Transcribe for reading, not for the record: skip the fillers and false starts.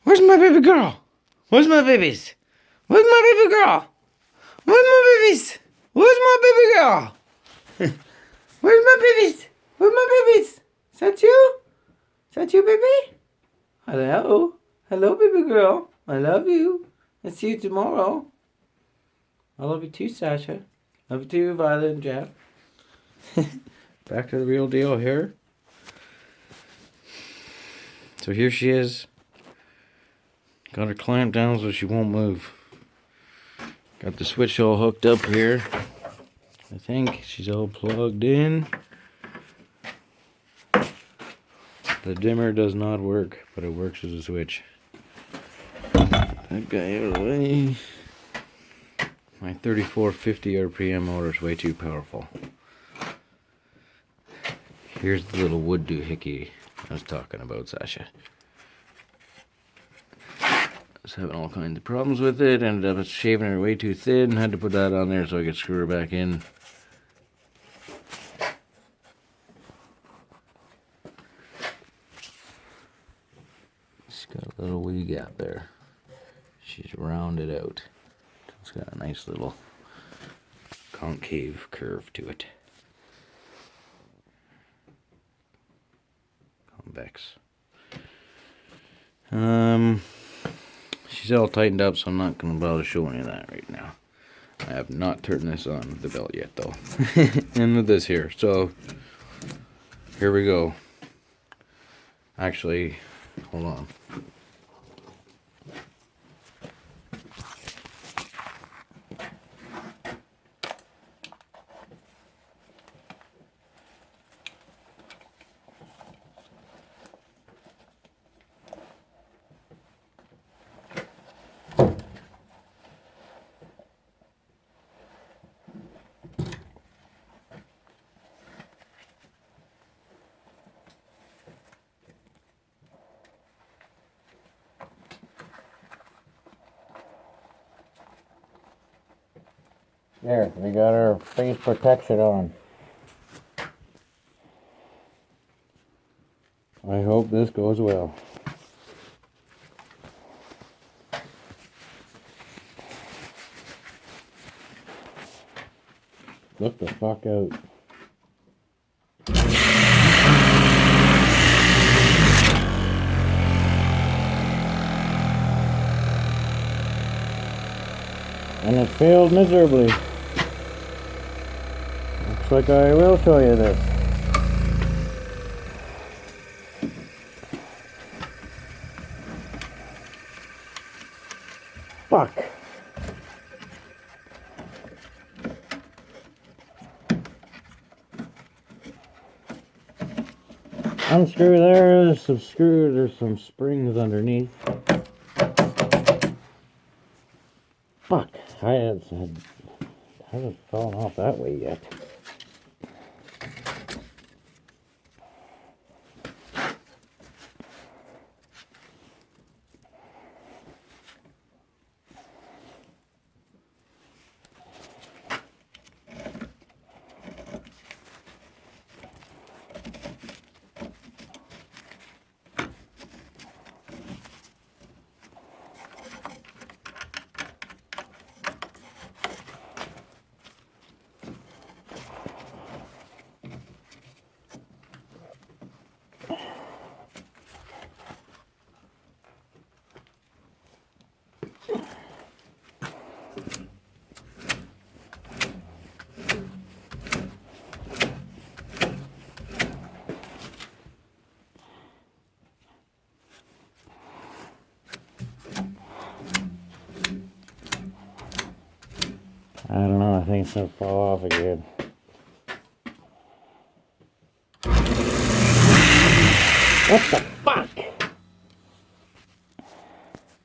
Where's my baby girl? Where's my babies? Where's my baby girl? Where's my babies? Where's my baby girl? Where's my babies? Where's my babies? Is that you? Is that you, baby? Hello? Hello, baby girl. I love you. I'll see you tomorrow. I love you too, Sasha. Love you too, Violet and Jeff. Back to the real deal here. So here she is. Got her clamped down so she won't move. Got the switch all hooked up here. I think she's all plugged in. The dimmer does not work, but it works as a switch. That guy out of the way. My 3450 RPM motor is way too powerful. Here's the little wood doohickey I was talking about, Sasha. I was having all kinds of problems with it. Ended up shaving her way too thin. Had to put that on there so I could screw her back in. She's got a little wee gap there. She's rounded out. It's got a nice little concave curve to it. Convex. She's all tightened up, so I'm not going to bother showing you that right now. I have not turned this on the belt yet, though. And with this here. So, here we go. Actually, hold on. There, we got our face protection on. I hope this goes well. Look the fuck out. And it failed miserably. Looks like I will show you this. Fuck. Unscrew there, there's some screws, there's some springs underneath. Fuck, I haven't fallen off that way yet. I don't know, I think it's gonna fall off again. What the?